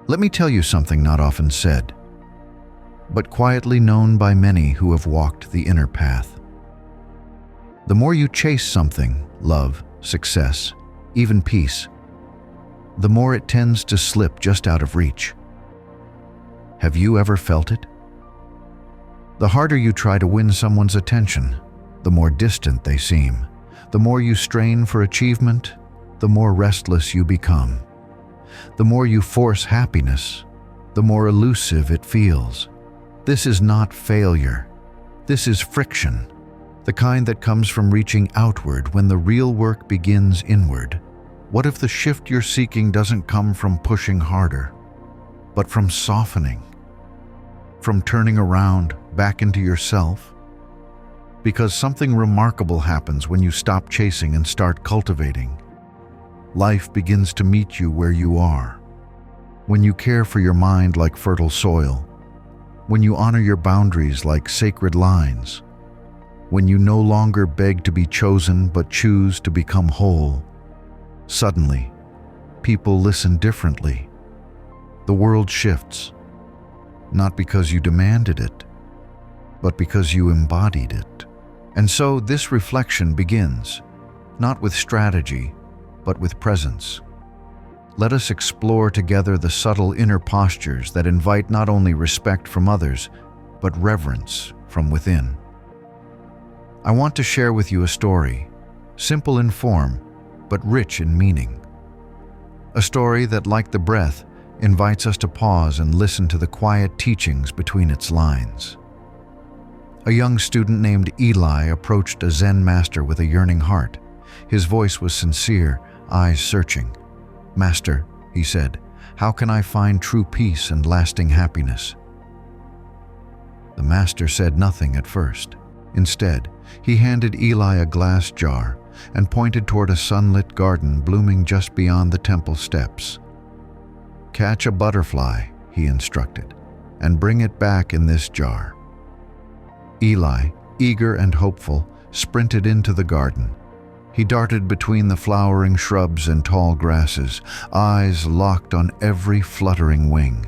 Let me tell you something not often said, but quietly known by many who have walked the inner path. The more you chase something, love, success, even peace, the more it tends to slip just out of reach. Have you ever felt it? The harder you try to win someone's attention, the more distant they seem. The more you strain for achievement, the more restless you become. The more you force happiness, the more elusive it feels. This is not failure. This is friction, the kind that comes from reaching outward when the real work begins inward. What if the shift you're seeking doesn't come from pushing harder, but from softening, from turning around back into yourself? Because something remarkable happens when you stop chasing and start cultivating. Life begins to meet you where you are. When you care for your mind like fertile soil, when you honor your boundaries like sacred lines, when you no longer beg to be chosen but choose to become whole, suddenly, people listen differently. The world shifts, not because you demanded it, but because you embodied it. And so this reflection begins, not with strategy, but with presence. Let us explore together the subtle inner postures that invite not only respect from others, but reverence from within. I want to share with you a story, simple in form, but rich in meaning. A story that, like the breath, invites us to pause and listen to the quiet teachings between its lines. A young student named Eli approached a Zen master with a yearning heart. His voice was sincere, eyes searching. "Master," he said, "how can I find true peace and lasting happiness?" The master said nothing at first. Instead, he handed Eli a glass jar and pointed toward a sunlit garden blooming just beyond the temple steps. "Catch a butterfly," he instructed, "and bring it back in this jar." Eli, eager and hopeful, sprinted into the garden. He darted between the flowering shrubs and tall grasses, eyes locked on every fluttering wing.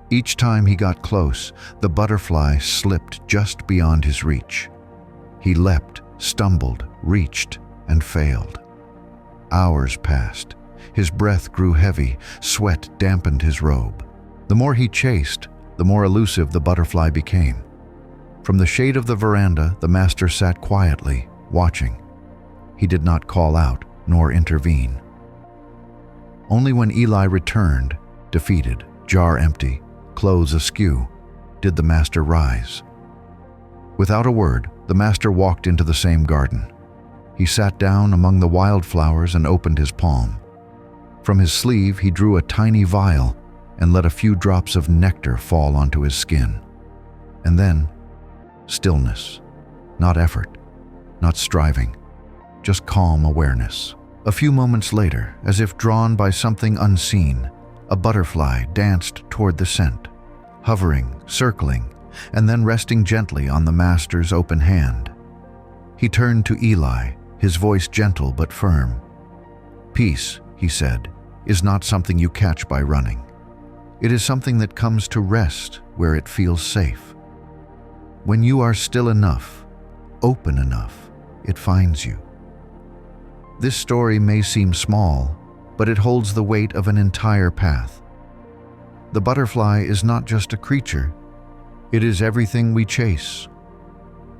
Each time he got close, the butterfly slipped just beyond his reach. He leapt, stumbled, reached, and failed. Hours passed. His breath grew heavy, sweat dampened his robe. The more he chased, the more elusive the butterfly became. From the shade of the veranda, the master sat quietly, watching. He did not call out, nor intervene. Only when Eli returned, defeated, jar empty, clothes askew, did the master rise. Without a word, the master walked into the same garden. He sat down among the wildflowers and opened his palm. From his sleeve, he drew a tiny vial and let a few drops of nectar fall onto his skin. And then, stillness. Not effort, not striving, just calm awareness. A few moments later, as if drawn by something unseen, a butterfly danced toward the scent, hovering, circling, and then resting gently on the master's open hand. He turned to Eli, his voice gentle but firm. "Peace," he said, "is not something you catch by running. It is something that comes to rest where it feels safe. When you are still enough, open enough, it finds you." This story may seem small, but it holds the weight of an entire path. The butterfly is not just a creature, it is everything we chase.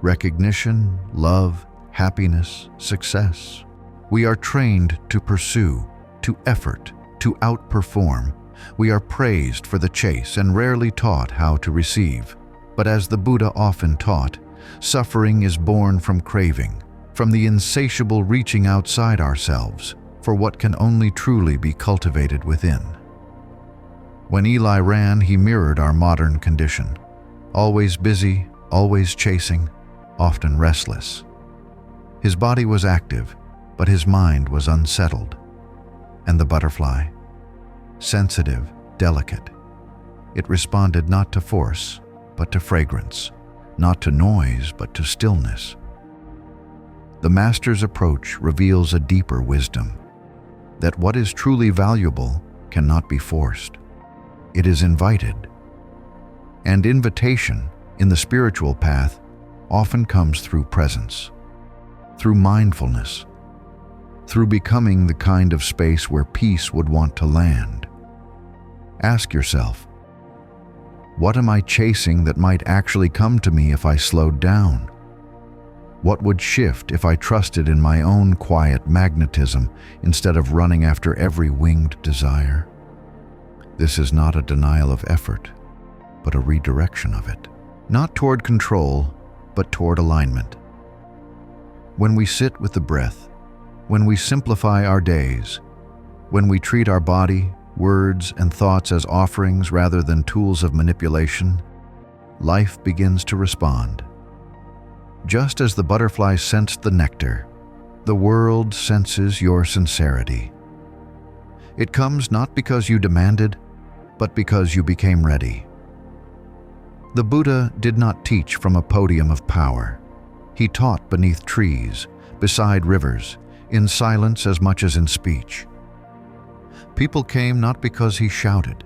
Recognition, love, happiness, success. We are trained to pursue, to effort, to outperform. We are praised for the chase and rarely taught how to receive. But as the Buddha often taught, suffering is born from craving, from the insatiable reaching outside ourselves for what can only truly be cultivated within. When Eli ran, he mirrored our modern condition. Always busy, always chasing, often restless. His body was active, but his mind was unsettled. And the butterfly? Sensitive, delicate. It responded not to force, but to fragrance, not to noise, but to stillness. The master's approach reveals a deeper wisdom, that what is truly valuable cannot be forced. it is invited. And invitation in the spiritual path often comes through presence, through mindfulness, through becoming the kind of space where peace would want to land. Ask yourself, what am I chasing that might actually come to me if I slowed down? What would shift if I trusted in my own quiet magnetism instead of running after every winged desire? This is not a denial of effort, but a redirection of it. Not toward control, but toward alignment. When we sit with the breath, when we simplify our days, when we treat our body, words, and thoughts as offerings rather than tools of manipulation, life begins to respond. Just as the butterfly sensed the nectar, the world senses your sincerity. It comes not because you demanded, but because you became ready. The Buddha did not teach from a podium of power. He taught beneath trees, beside rivers, in silence as much as in speech. People came not because he shouted,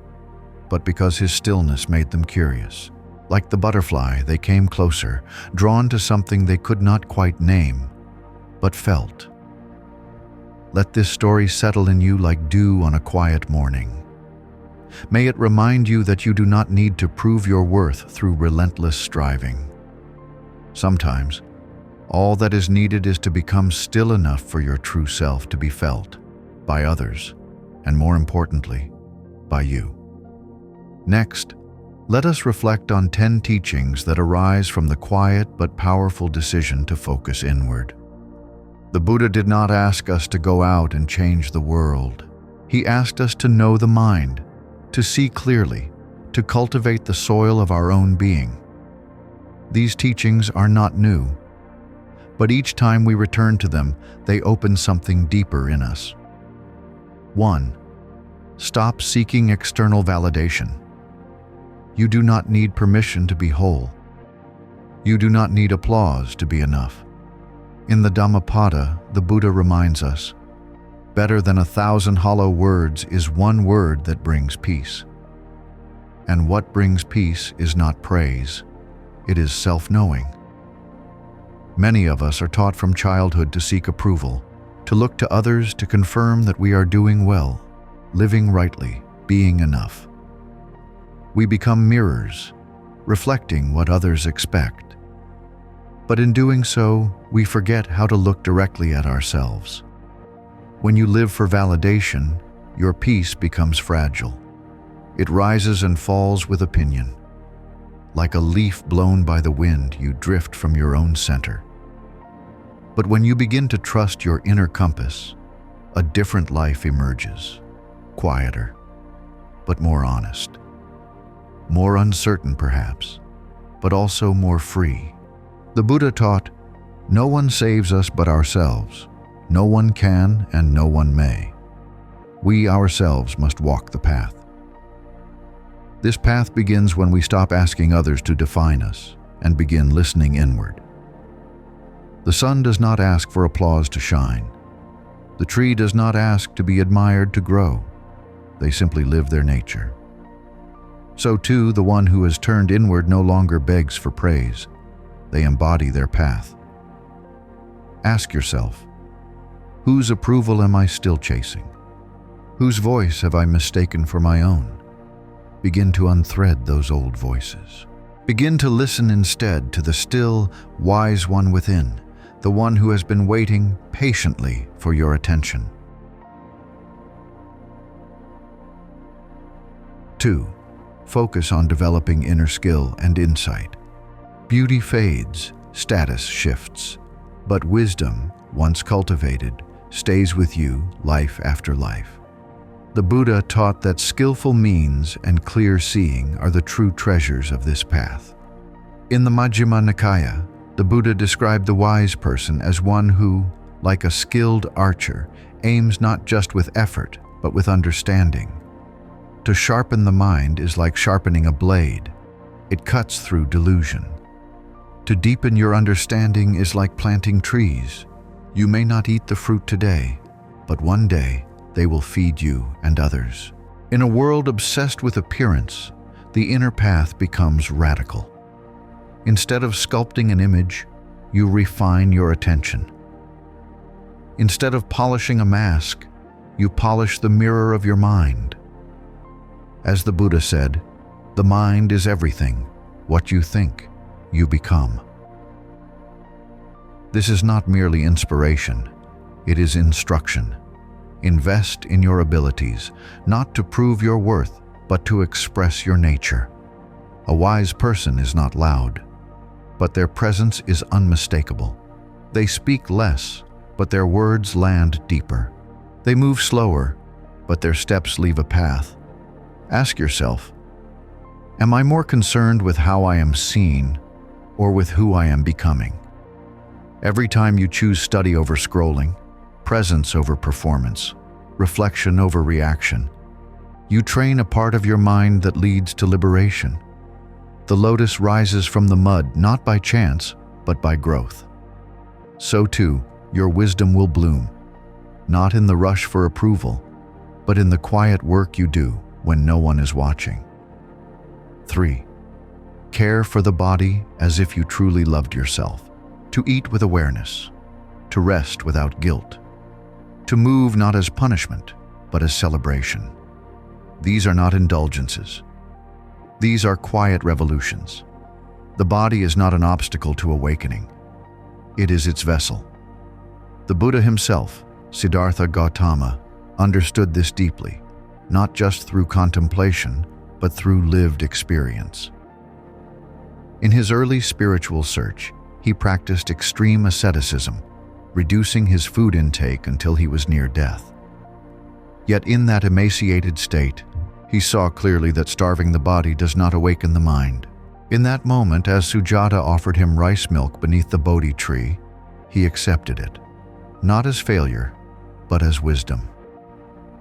but because his stillness made them curious. Like the butterfly, they came closer, drawn to something they could not quite name, but felt. Let this story settle in you like dew on a quiet morning. May it remind you that you do not need to prove your worth through relentless striving. Sometimes, all that is needed is to become still enough for your true self to be felt by others, and more importantly, by you. Next, let us reflect on 10 teachings that arise from the quiet but powerful decision to focus inward. The Buddha did not ask us to go out and change the world. He asked us to know the mind, to see clearly, to cultivate the soil of our own being. These teachings are not new, but each time we return to them, they open something deeper in us. 1. Stop seeking external validation. You do not need permission to be whole. You do not need applause to be enough. In the Dhammapada, the Buddha reminds us, better than 1,000 hollow words is one word that brings peace. And what brings peace is not praise, it is self-knowing. Many of us are taught from childhood to seek approval, to look to others to confirm that we are doing well, living rightly, being enough. We become mirrors, reflecting what others expect. But in doing so, we forget how to look directly at ourselves. When you live for validation, your peace becomes fragile. It rises and falls with opinion. Like a leaf blown by the wind, you drift from your own center. But when you begin to trust your inner compass, a different life emerges, quieter, but more honest. More uncertain, perhaps, but also more free. The Buddha taught, no one saves us but ourselves. No one can and no one may. We ourselves must walk the path. This path begins when we stop asking others to define us and begin listening inward. The sun does not ask for applause to shine. The tree does not ask to be admired to grow. They simply live their nature. So too, the one who has turned inward no longer begs for praise. They embody their path. Ask yourself, whose approval am I still chasing? Whose voice have I mistaken for my own? Begin to unthread those old voices. Begin to listen instead to the still, wise one within, the one who has been waiting patiently for your attention. 2. Focus on developing inner skill and insight. Beauty fades, status shifts, but wisdom, once cultivated, stays with you life after life. The Buddha taught that skillful means and clear seeing are the true treasures of this path. In the Majjhima Nikaya, the Buddha described the wise person as one who, like a skilled archer, aims not just with effort, but with understanding. To sharpen the mind is like sharpening a blade. It cuts through delusion. To deepen your understanding is like planting trees. You may not eat the fruit today, but one day they will feed you and others. In a world obsessed with appearance, the inner path becomes radical. Instead of sculpting an image, you refine your attention. Instead of polishing a mask, you polish the mirror of your mind. As the Buddha said, the mind is everything. What you think, you become. This is not merely inspiration, it is instruction. Invest in your abilities, not to prove your worth, but to express your nature. A wise person is not loud, but their presence is unmistakable. They speak less, but their words land deeper. They move slower, but their steps leave a path. Ask yourself, am I more concerned with how I am seen or with who I am becoming? Every time you choose study over scrolling, presence over performance, reflection over reaction, you train a part of your mind that leads to liberation. The lotus rises from the mud not by chance, but by growth. So too, your wisdom will bloom, not in the rush for approval, but in the quiet work you do when no one is watching. 3. Care for the body as if you truly loved yourself. To eat with awareness, to rest without guilt, to move not as punishment, but as celebration. These are not indulgences. These are quiet revolutions. The body is not an obstacle to awakening. It is its vessel. The Buddha himself, Siddhartha Gautama, understood this deeply, not just through contemplation, but through lived experience. In his early spiritual search, he practiced extreme asceticism, reducing his food intake until he was near death. Yet in that emaciated state, he saw clearly that starving the body does not awaken the mind. In that moment, as Sujata offered him rice milk beneath the Bodhi tree, he accepted it, not as failure, but as wisdom.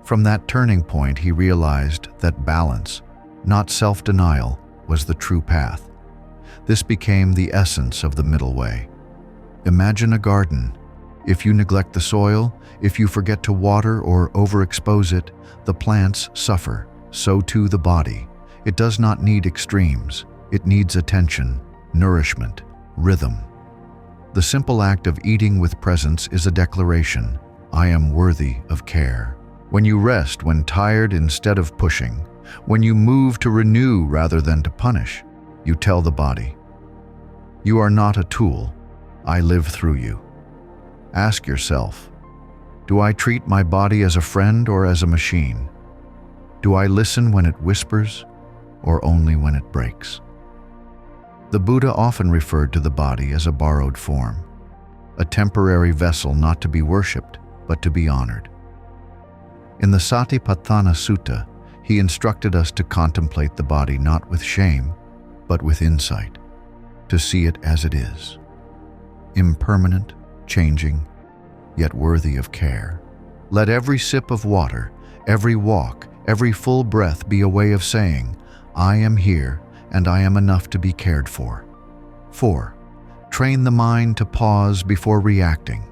From that turning point, he realized that balance, not self-denial, was the true path. This became the essence of the middle way. Imagine a garden. If you neglect the soil, if you forget to water or overexpose it, the plants suffer. So too the body. It does not need extremes. It needs attention, nourishment, rhythm. The simple act of eating with presence is a declaration, I am worthy of care. When you rest when tired instead of pushing, when you move to renew rather than to punish, you tell the body, you are not a tool, I live through you. Ask yourself, do I treat my body as a friend or as a machine? Do I listen when it whispers or only when it breaks? The Buddha often referred to the body as a borrowed form, a temporary vessel not to be worshipped, but to be honored. In the Satipatthana Sutta, he instructed us to contemplate the body not with shame, but with insight, to see it as it is, impermanent, changing, yet worthy of care. Let every sip of water, every walk, every full breath be a way of saying, I am here and I am enough to be cared for. 4. Train the mind to pause before reacting.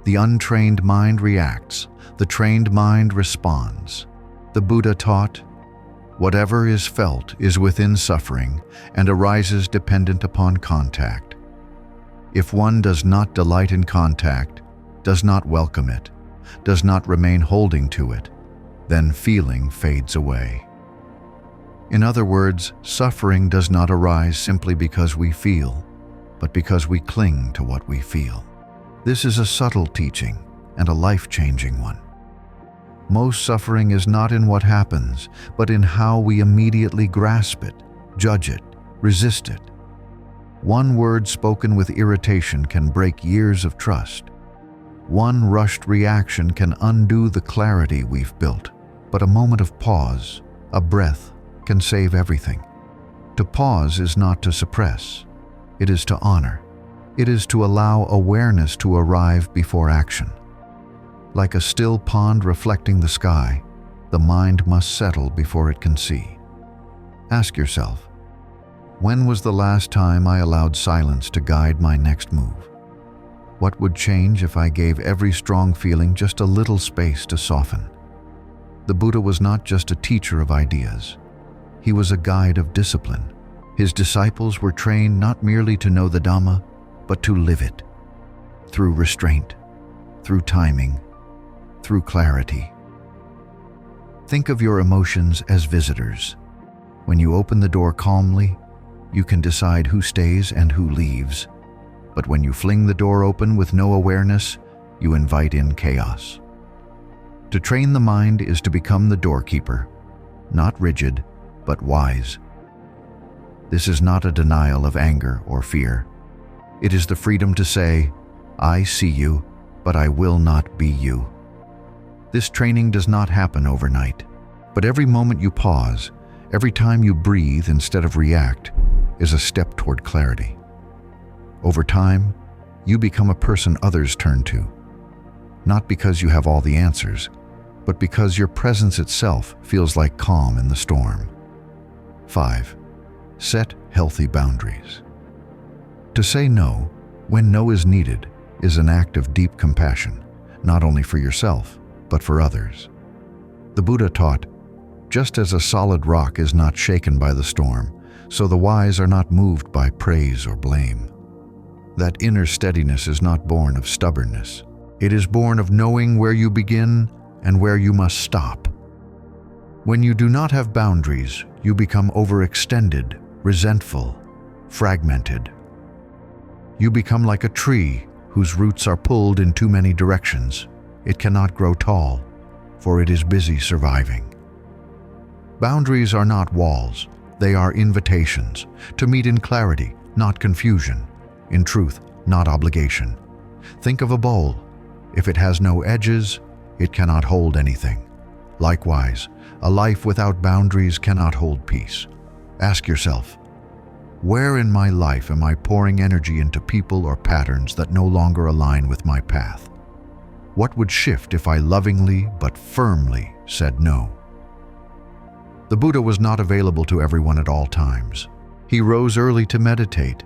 The untrained mind reacts, the trained mind responds. The Buddha taught, whatever is felt is within suffering and arises dependent upon contact. If one does not delight in contact, does not welcome it, does not remain holding to it, then feeling fades away. In other words, suffering does not arise simply because we feel, but because we cling to what we feel. This is a subtle teaching and a life-changing one. Most suffering is not in what happens, but in how we immediately grasp it, judge it, resist it. One word spoken with irritation can break years of trust. One rushed reaction can undo the clarity we've built. But a moment of pause, a breath, can save everything. To pause is not to suppress. It is to honor. It is to allow awareness to arrive before action. Like a still pond reflecting the sky, the mind must settle before it can see. Ask yourself, when was the last time I allowed silence to guide my next move? What would change if I gave every strong feeling just a little space to soften? The Buddha was not just a teacher of ideas. He was a guide of discipline. His disciples were trained not merely to know the Dhamma, but to live it, through restraint, through timing, through clarity. Think of your emotions as visitors. When you open the door calmly, you can decide who stays and who leaves. But when you fling the door open with no awareness, you invite in chaos. To train the mind is to become the doorkeeper, not rigid, but wise. This is not a denial of anger or fear. It is the freedom to say, I see you, but I will not be you. This training does not happen overnight, but every moment you pause, every time you breathe instead of react, is a step toward clarity. Over time, you become a person others turn to, not because you have all the answers, but because your presence itself feels like calm in the storm. 5. Set healthy boundaries. To say no, when no is needed, is an act of deep compassion, not only for yourself, but for others. The Buddha taught, just as a solid rock is not shaken by the storm, so the wise are not moved by praise or blame. That inner steadiness is not born of stubbornness. It is born of knowing where you begin and where you must stop. When you do not have boundaries, you become overextended, resentful, fragmented. You become like a tree whose roots are pulled in too many directions. It cannot grow tall, for it is busy surviving. Boundaries are not walls. They are invitations to meet in clarity, not confusion, in truth, not obligation. Think of a bowl. If it has no edges, it cannot hold anything. Likewise, a life without boundaries cannot hold peace. Ask yourself, where in my life am I pouring energy into people or patterns that no longer align with my path? What would shift if I lovingly but firmly said no? The Buddha was not available to everyone at all times. He rose early to meditate.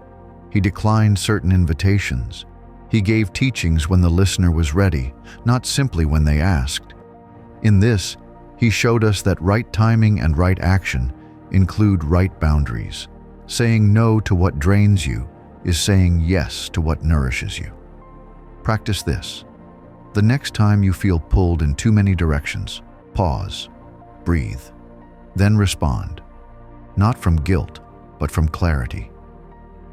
He declined certain invitations. He gave teachings when the listener was ready, not simply when they asked. In this, he showed us that right timing and right action include right boundaries. Saying no to what drains you is saying yes to what nourishes you. Practice this. The next time you feel pulled in too many directions, pause, breathe, then respond, not from guilt, but from clarity.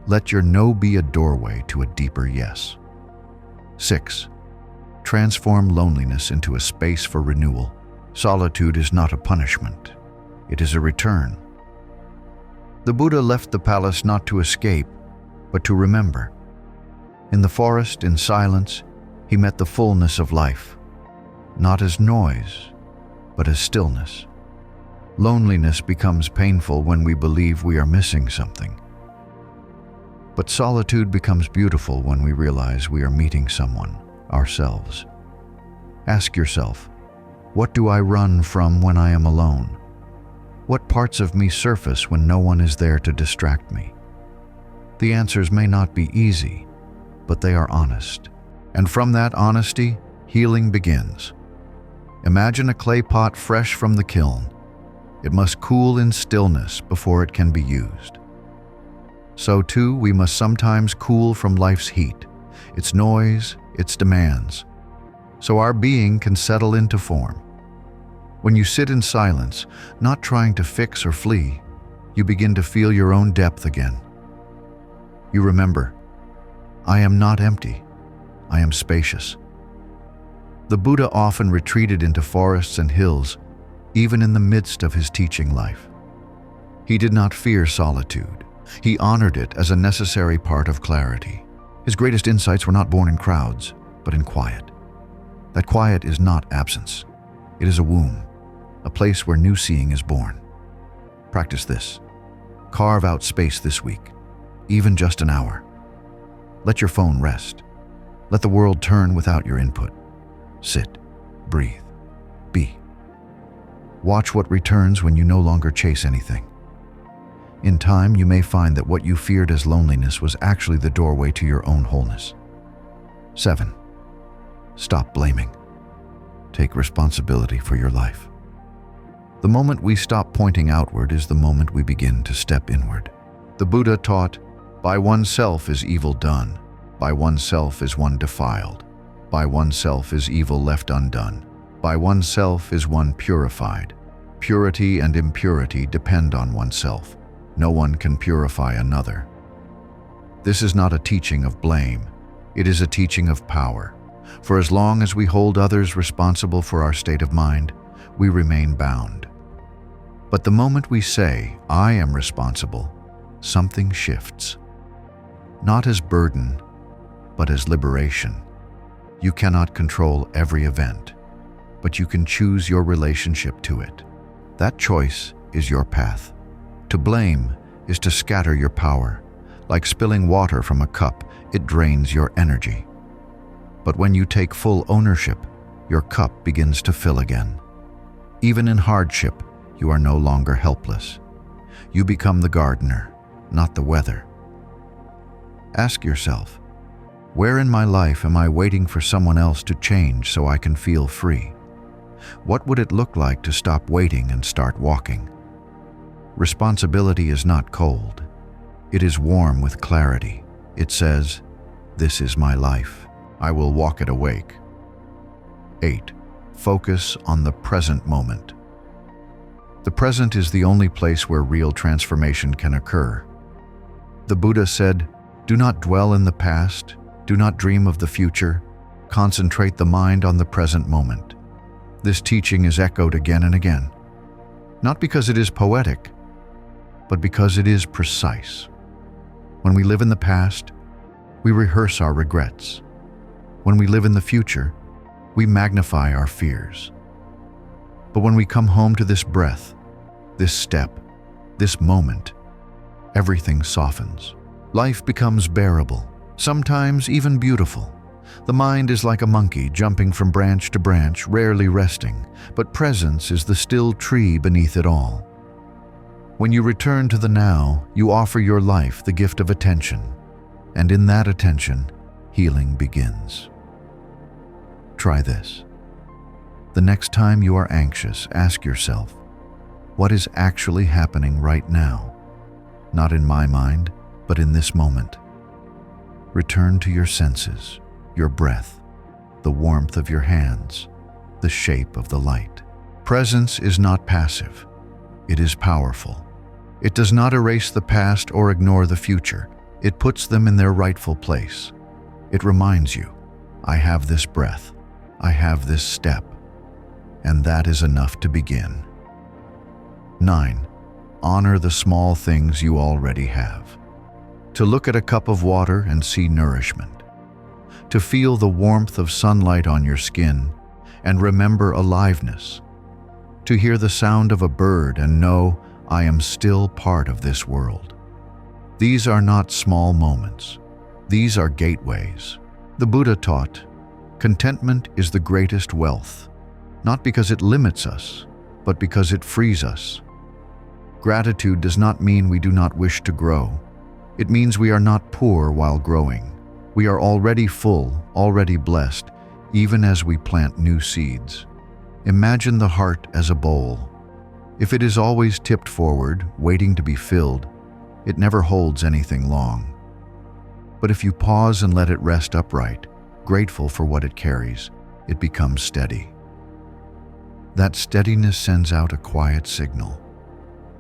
Let your no be a doorway to a deeper yes. 6. Transform loneliness into a space for renewal. Solitude is not a punishment. It is a return. The Buddha left the palace not to escape, but to remember. In the forest, in silence, he met the fullness of life, not as noise, but as stillness. Loneliness becomes painful when we believe we are missing something. But solitude becomes beautiful when we realize we are meeting someone, ourselves. Ask yourself, what do I run from when I am alone? What parts of me surface when no one is there to distract me? The answers may not be easy, but they are honest. And from that honesty, healing begins. Imagine a clay pot fresh from the kiln. It must cool in stillness before it can be used. So too, we must sometimes cool from life's heat, its noise, its demands, so our being can settle into form. When you sit in silence, not trying to fix or flee, you begin to feel your own depth again. You remember, I am not empty, I am spacious. The Buddha often retreated into forests and hills, even in the midst of his teaching life. He did not fear solitude. He honored it as a necessary part of clarity. His greatest insights were not born in crowds, but in quiet. That quiet is not absence. It is a womb, a place where new seeing is born. Practice this. Carve out space this week, even just an hour. Let your phone rest. Let the world turn without your input. Sit, breathe, be. Watch what returns when you no longer chase anything. In time, you may find that what you feared as loneliness was actually the doorway to your own wholeness. 7. Stop blaming. Take responsibility for your life. The moment we stop pointing outward is the moment we begin to step inward. The Buddha taught, by oneself is evil done, by oneself is one defiled, by oneself is evil left undone, by oneself is one purified. Purity and impurity depend on oneself. No one can purify another. This is not a teaching of blame. It is a teaching of power. For as long as we hold others responsible for our state of mind, we remain bound. But the moment we say, I am responsible, something shifts. Not as burden, but as liberation. You cannot control every event, but you can choose your relationship to it. That choice is your path. To blame is to scatter your power. Like spilling water from a cup, it drains your energy. But when you take full ownership, your cup begins to fill again. Even in hardship, you are no longer helpless. You become the gardener, not the weather. Ask yourself, where in my life am I waiting for someone else to change so I can feel free? What would it look like to stop waiting and start walking? Responsibility is not cold. It is warm with clarity. It says, this is my life. I will walk it awake. 8. Focus on the present moment. The present is the only place where real transformation can occur. The Buddha said, do not dwell in the past, do not dream of the future, concentrate the mind on the present moment. This teaching is echoed again and again, not because it is poetic, but because it is precise. When we live in the past, we rehearse our regrets. When we live in the future, we magnify our fears. But when we come home to this breath, this step, this moment, everything softens. Life becomes bearable, sometimes even beautiful. The mind is like a monkey jumping from branch to branch, rarely resting, but presence is the still tree beneath it all. When you return to the now, you offer your life the gift of attention, and in that attention, healing begins. Try this. The next time you are anxious, ask yourself, what is actually happening right now? Not in my mind, but in this moment. Return to your senses, your breath, the warmth of your hands, the shape of the light. Presence is not passive. It is powerful. It does not erase the past or ignore the future. It puts them in their rightful place. It reminds you, I have this breath, I have this step, and that is enough to begin. 9. Honor the small things you already have. To look at a cup of water and see nourishment. To feel the warmth of sunlight on your skin and remember aliveness. To hear the sound of a bird and know I am still part of this world. These are not small moments. These are gateways. The Buddha taught, contentment is the greatest wealth, not because it limits us, but because it frees us. Gratitude does not mean we do not wish to grow. It means we are not poor while growing. We are already full, already blessed, even as we plant new seeds. Imagine the heart as a bowl. If it is always tipped forward, waiting to be filled, it never holds anything long. But if you pause and let it rest upright, grateful for what it carries, it becomes steady. That steadiness sends out a quiet signal.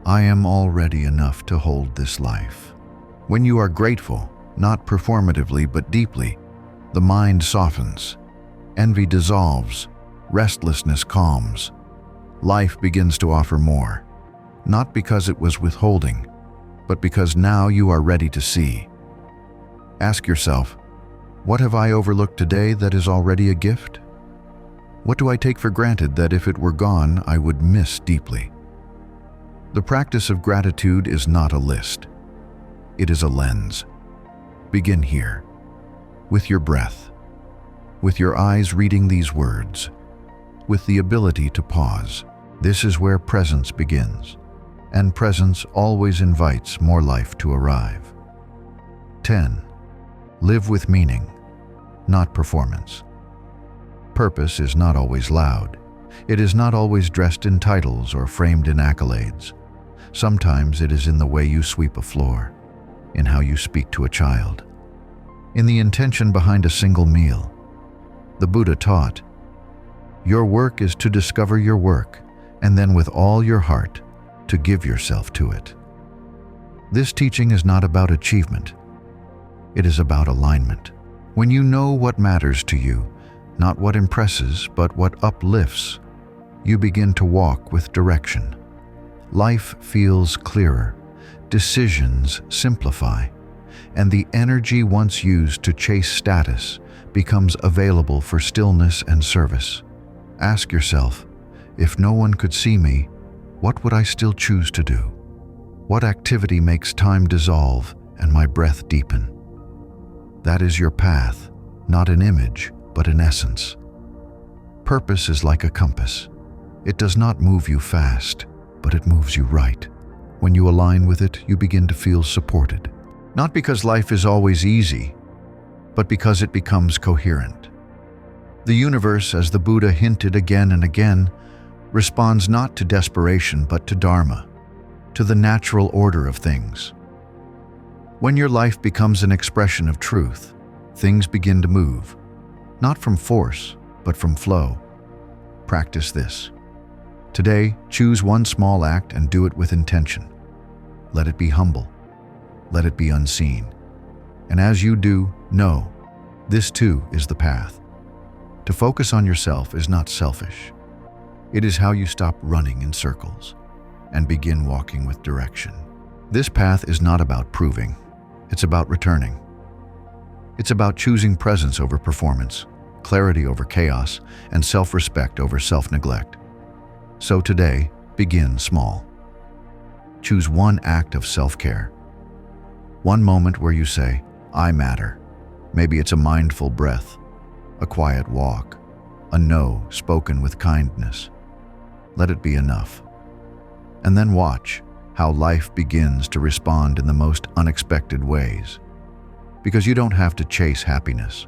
I am already enough to hold this life. When you are grateful, not performatively but deeply, the mind softens, envy dissolves, restlessness calms. Life begins to offer more, not because it was withholding, but because now you are ready to see. Ask yourself, what have I overlooked today that is already a gift? What do I take for granted that if it were gone, I would miss deeply? The practice of gratitude is not a list. It is a lens. Begin here, with your breath, with your eyes reading these words, with the ability to pause. This is where presence begins, and presence always invites more life to arrive. 10. Live with meaning, not performance. Purpose is not always loud. It is not always dressed in titles or framed in accolades. Sometimes it is in the way you sweep a floor, in how you speak to a child, in the intention behind a single meal. The Buddha taught, "Your work is to discover your work, and then with all your heart, to give yourself to it." This teaching is not about achievement. It is about alignment. When you know what matters to you, not what impresses, but what uplifts, you begin to walk with direction. Life feels clearer, decisions simplify, and the energy once used to chase status becomes available for stillness and service. Ask yourself, if no one could see me, what would I still choose to do? What activity makes time dissolve and my breath deepen? That is your path, not an image, but an essence. Purpose is like a compass. It does not move you fast, but it moves you right. When you align with it, you begin to feel supported. Not because life is always easy, but because it becomes coherent. The universe, as the Buddha hinted again and again, responds not to desperation but to dharma, to the natural order of things. When your life becomes an expression of truth, things begin to move, not from force, but from flow. Practice this. Today, choose one small act and do it with intention. Let it be humble. Let it be unseen. And as you do, know, this too is the path. To focus on yourself is not selfish. It is how you stop running in circles and begin walking with direction. This path is not about proving. It's about returning. It's about choosing presence over performance, clarity over chaos, and self-respect over self-neglect. So today, begin small. Choose one act of self-care. One moment where you say, "I matter." Maybe it's a mindful breath, a quiet walk, a no spoken with kindness. Let it be enough. And then watch how life begins to respond in the most unexpected ways. Because you don't have to chase happiness.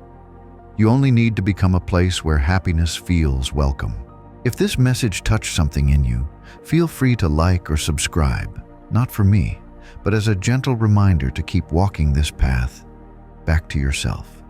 You only need to become a place where happiness feels welcome. If this message touched something in you, feel free to like or subscribe, not for me, but as a gentle reminder to keep walking this path back to yourself.